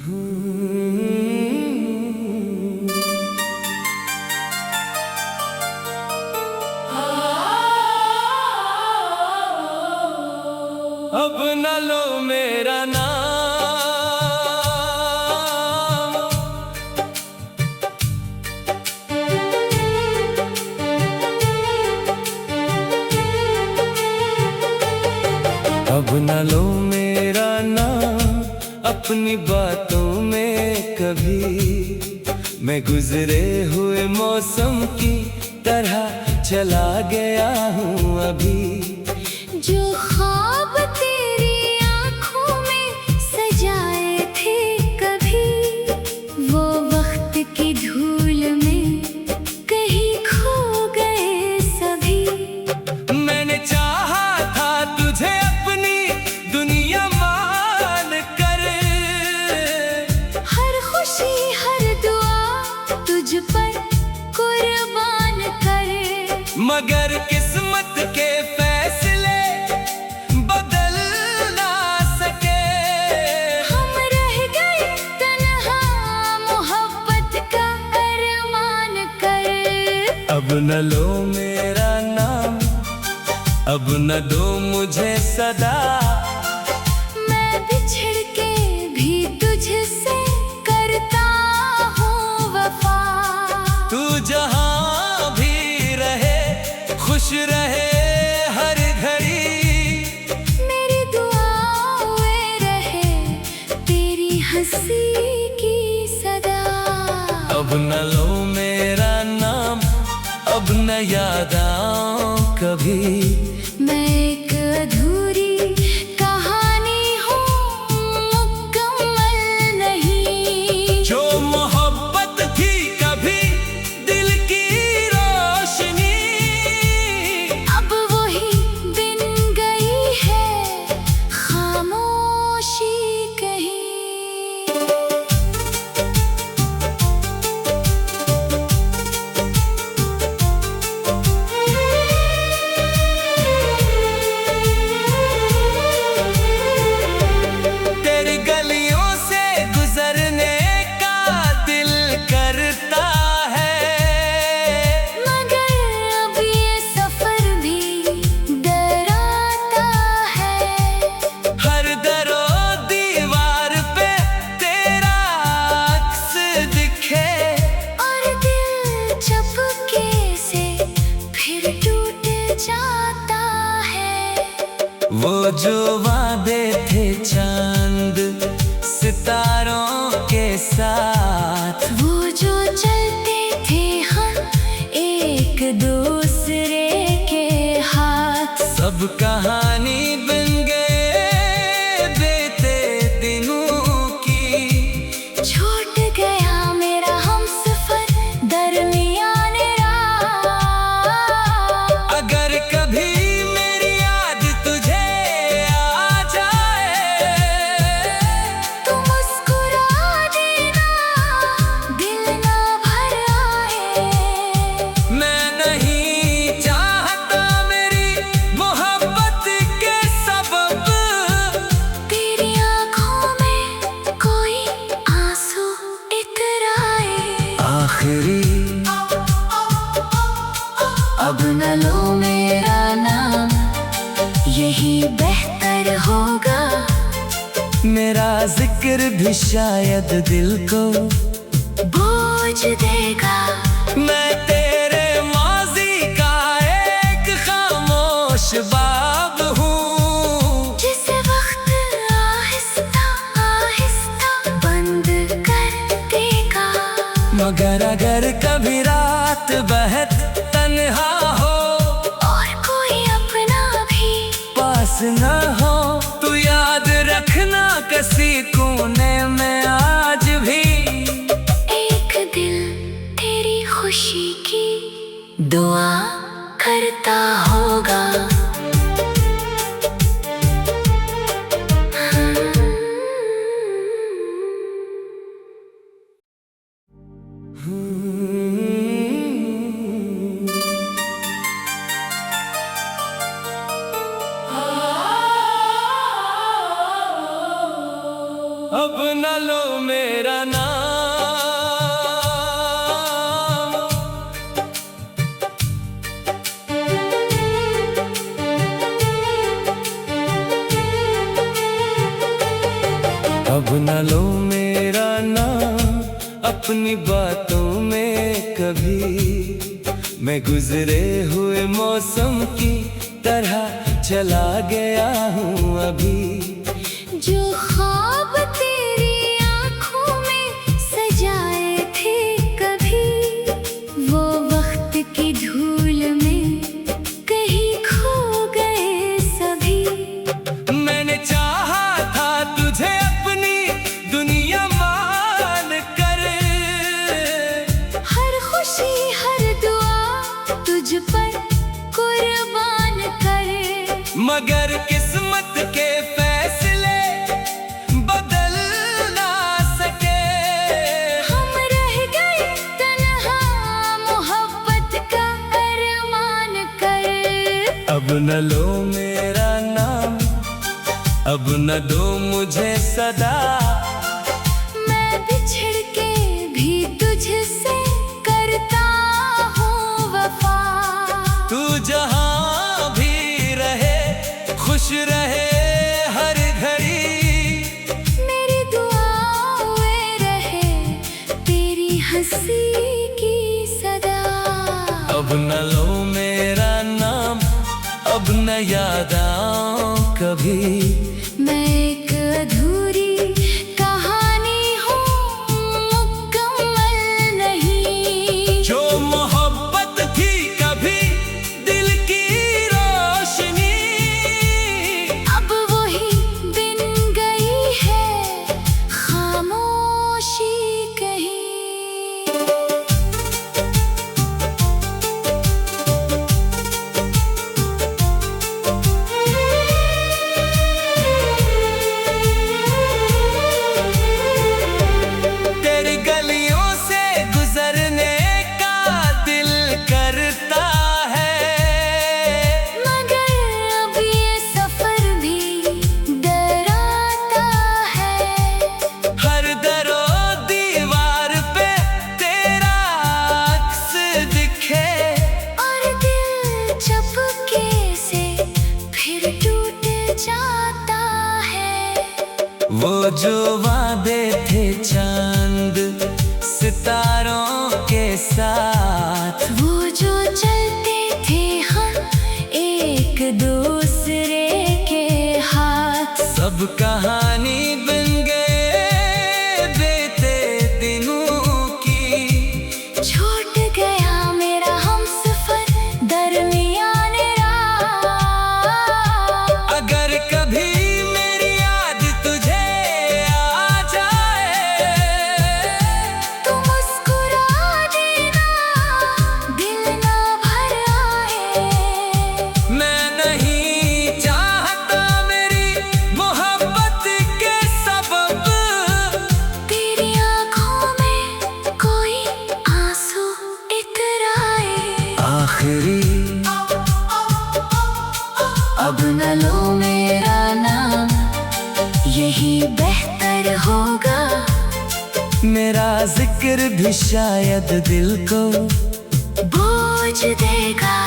अब न लो मेरा नाम, अब न लो मेरा नाम अपनी बातों में कभी। मैं गुजरे हुए मौसम की तरह चला गया हूँ अभी। जो ख्वाब तेरी आँखों में सजाए थे कभी, वो वक्त की धूल में कहीं खो गए सभी। मैंने चाहा था तुझे अपनी दुनिया मान कर, हर खुशी हर दुआ तुझ पर कुर्बान कर। मगर किस्मत के फैसले बदल ना सके। हम रह गए तन्हा मोहब्बत का अरमान कर। अब न लो मेरा नाम, अब न दो मुझे सदा। मैं बिछड़ के भी तुझसे करता हूँ वफा। तू जहाँ भी रहे खुश रहे हर घड़ी। मेरी दुआओं में रहे तेरी हंसी की सदा। अब न लो मेरा नाम, अब न याद आऊं कभी। मैं एक अधूरी कहानी हूँ, मुकम्मल नहीं। जो मोहब्बत थी कभी दिल की रोशनी, अब वही बिन गई है खामोशी कहीं। तेरी गलियों से गुजरने का दिल करता है। मगर अब ये सफर भी डराता है। हर दरो दीवार पे तेरा अक्स दिखे, और दिल चुपके से फिर टूट जाता है। वो जो वादे थे चांद सितारों के साथ, वो जो चलते थे हम एक दूसरे के हाथ। सब कहानी बन गए बीते दिनों की। छूट गया मेरा हमसफर दरमियाने राह। अगर कभी मेरी याद तुझे आ जाए, तू मुस्कुरा देना, दिल ना भर आए। मैं नहीं चाहता मेरी मोहब्बत के सबब तेरी आँखों में कोई आंसू इतराए। आखिरी। अब न लो मेरा नाम, यही बेहतर होगा। मेरा जिक्र भी शायद दिल को बोझ देगा। मैं तेरे माजी का एक खामोश बाब हूँ। जिस वक्त आहिस्ता आहिस्ता बंद कर देगा। मगर अगर कभी रात बहत तन्हा हो और कोई अपना भी पास न हो, तू याद रखना किसी कोने में आज भी एक दिल तेरी खुशी की दुआ करता होगा। अब न लो मेरा नाम। अब न लो मेरा नाम अपनी बातों में कभी। मैं गुजरे हुए मौसम की तरह चला गया हूँ अभी। जो ख्वाब तेरी आँखों में सजाए थे कभी, वो वक्त की धूल में कहीं खो गए सभी। मैंने चाहा था तुझे अपनी दुनिया मान कर, हर खुशी हर दुआ तुझ पर कुर्बान करे। मगर किस्मत के फैसले बदल ना सके। हम रह गए तन्हा मोहब्बत का अरमान करे। अब न लो मेरा नाम, अब न दो मुझे सदा। मैं बिछड़ के भी तुझसे करता हूँ वफा। तू जहाँ भी रहे खुश रहे हर घड़ी। मेरी दुआओं में रहे तेरी हंसी की सदा। अब न लो मेरा नाम, अब न याद आऊं कभी। मैं एक अधूरी कहानी हूँ, मुकम्मल नहीं। जो मोहब्बत थी कभी दिल की रोशनी, अब वही बिन गई है खामोशी कहीं। तेरी गलियों से गुजरने का दिल करता है। मगर अब ये सफर भी डराता है। हर दरो दीवार पे तेरा अक्स दिखे। और दिल चपके से फिर टूट जाता है। वो जो वादे थे चांद सितारों के साथ, वो जो चलते थे हम एक दूसरे के हाथ। सब कहानी बन गए बीते दिनों की। छूट गया मेरा हमसफर दरमियाने राह। अगर कभी मेरी याद तुझे आ जाए, तू मुस्कुरा देना, दिल ना भर आए। मैं नहीं चाहता मेरी मोहब्बत के सबब तेरी आँखों में कोई आंसू इतराए। आखिरी। अब न लो मेरा नाम, यही बेहतर होगा। मेरा जिक्र भी शायद दिल को बोझ देगा।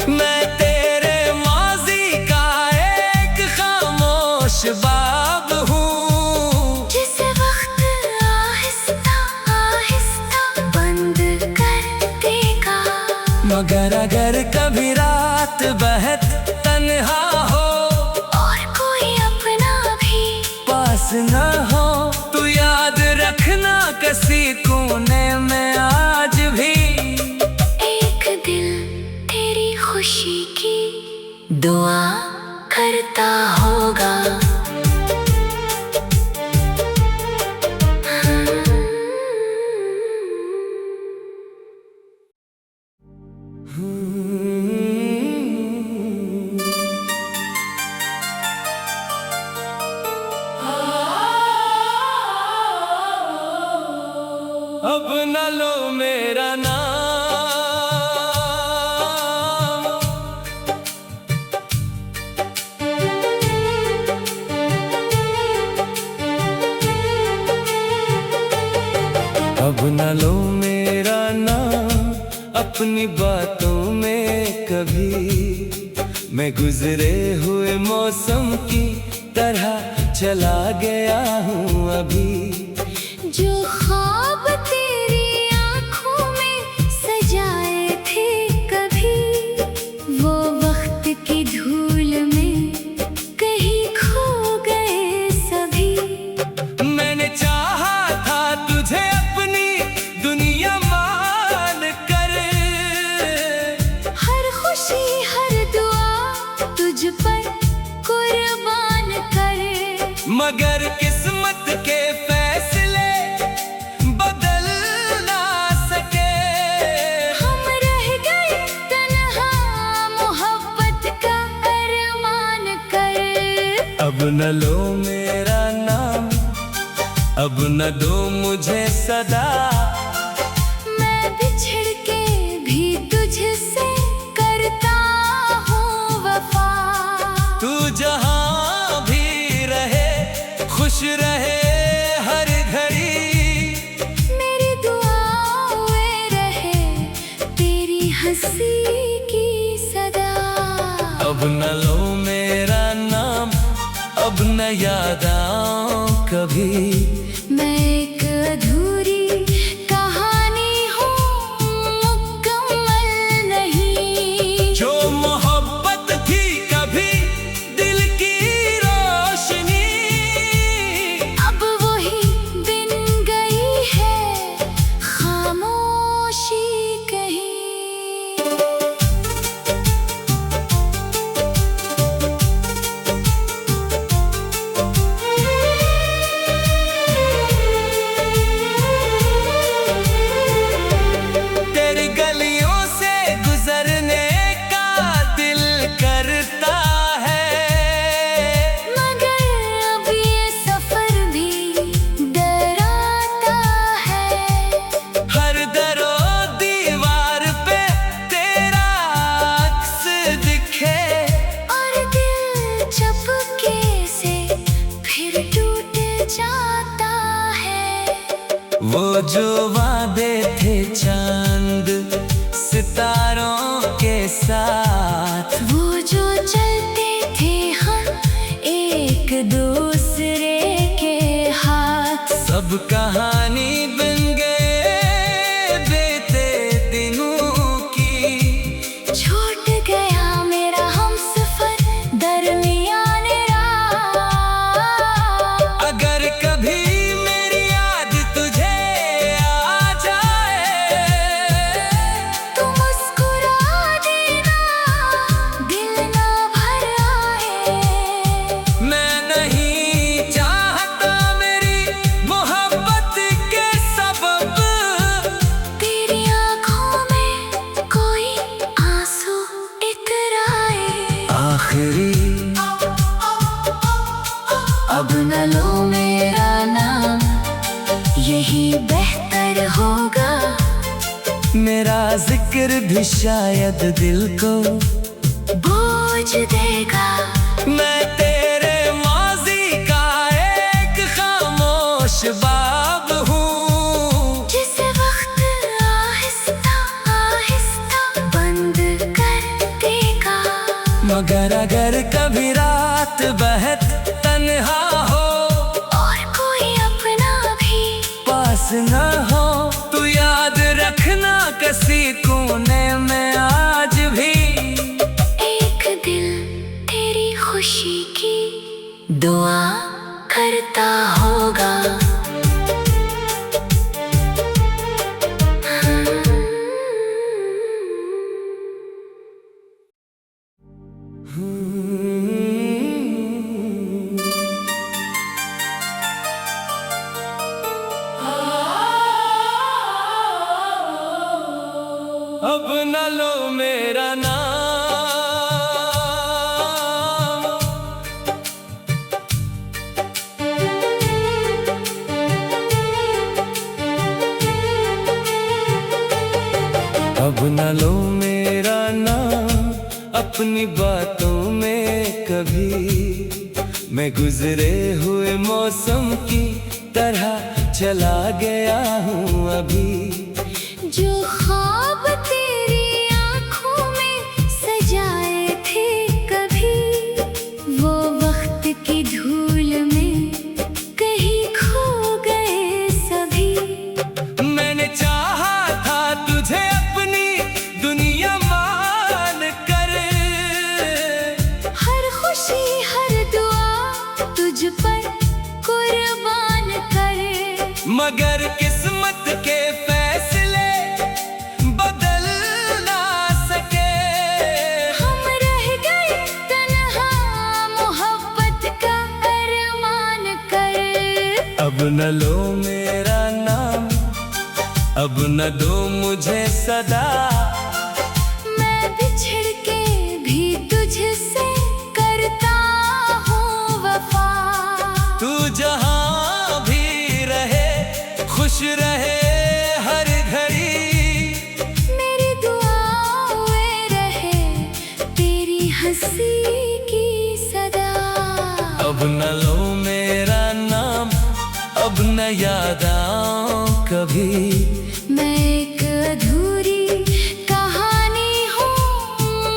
मैं तेरे माजी का एक खामोश बाब हूँ। जिस वक्त आहिस्ता आहिस्ता बंद कर देगा। मगर अगर कभी रात बहत तन्हा हो और कोई अपना भी पास ना हो, तू याद रखना किसी कोने में आज भी एक दिल तेरी खुशी की दुआ करता होगा। अब न लो मेरा नाम। अब न लो मेरा नाम अपनी बातों में कभी। मैं गुजरे हुए मौसम की तरह चला गया हूँ अभी। जो ख्वाब तेरी आँखों में सजाए थे कभी, वो वक्त की धूल में कहीं खो गए सभी। मैंने चाहा था तुझे अपनी दुनिया मान कर, हर खुशी हर दुआ तुझ पर कुर्बान करे। मगर किस्मत के फैसले बदल ना सके। हम रह गए तन्हा मोहब्बत का अरमान कर। अब न लो मेरा नाम, अब न दो मुझे सदा। मैं बिछड़ के भी तुझसे करता हूँ वफा। तू जहाँ भी रहे खुश रहे हर घड़ी। मेरी दुआओं में रहे तेरी हंसी की सदा। अब न लो मेरा नाम, अब न याद आऊं कभी। मैं एक अधूरी कहानी हूँ, मुकम्मल नहीं। जो मोहब्बत थी कभी दिल की रोशनी, अब वही बिन गई है खामोशी कहीं। तेरी गलियों से गुजरने का दिल करता है, मगर अब ये सफर भी डराता है। हर दरो दीवार पे तेरा अक्स दिखे। और दिल चपके से फिर टूट जाता है। वो जो वादे थे चांद सितारों के साथ, वो जो चलते थे हम एक दूसरे के हाथ, सब कहानी बन गए बीते दिनों की। छूट गया मेरा हमसफर दरमियान राह। अगर कभी मेरी याद तुझे आ जाए, तू मुस्कुरा देना, दिल ना भर आए। मैं नहीं चाहता मेरी मोहब्बत के सबब तेरी आँखों में कोई आंसू इतराए। आखिरी। अब न लो मेरा नाम, यही बेहतर होगा। मेरा जिक्र भी शायद दिल को बोझ देगा। मैं तेरे माजी का एक खामोश बाब हूँ, जिस वक्त आहिस्ता आहिस्ता बंद कर देगा। मगर अगर कभी रात बहत तन्हा हो और कोई अपना भी पास न हो, तू याद रखना किसी कोने में आज भी एक दिल तेरी खुशी की दुआ करता होगा। अब न लो मेरा नाम, अब न लो मेरा नाम अपनी बातों में कभी। मैं गुजरे हुए मौसम की तरह चला गया हूँ अभी। जो ख्वाब तेरी आँखों में सजाए थे कभी, वो वक्त की धूल में कहीं खो गए सभी। मैंने चाहा था तुझे अपनी दुनिया मान कर, हर खुशी हर दुआ तुझ पर कुर्बान करे। मगर किस्मत के फैसले बदल ना सके। हम रह गए तन्हा मोहब्बत का अरमान कर। अब न लो मेरा नाम, अब न दो मुझे सदा। मैं बिछड़ के भी तुझसे करता हूँ वफा। तू जहाँ भी रहे खुश रहे हर घड़ी। मेरी दुआएं रहे तेरी हंसी की सदा। अब न लो मेरा नाम, अब न याद आऊं कभी। मैं एक अधूरी कहानी हूँ,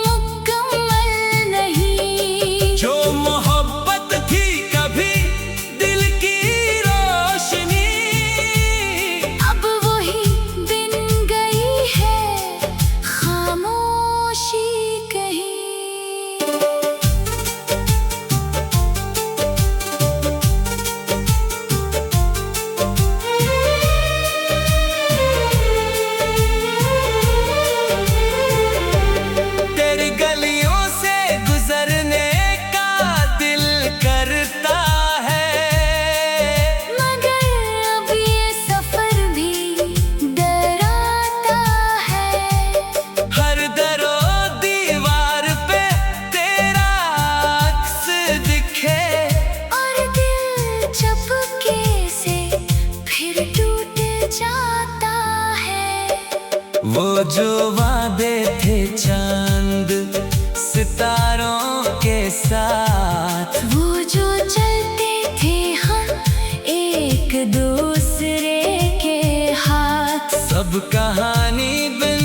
मुकम्मल नहीं। जो मोहब्बत थी कभी दिल की रोशनी, अब वही दिन गई है खामोशी कहीं। तेरी गलियों से गुजरने का दिल करता है, मगर अब ये सफर भी डराता है। हर दरो दीवार पे तेरा अक्स दिखे। और दिल चपके से फिर टूट जाता है। वो जो वादे थे चांद सितारों के साथ, वो जो चलते थे हम एक दूसरे के हाथ, सब कहानी बिन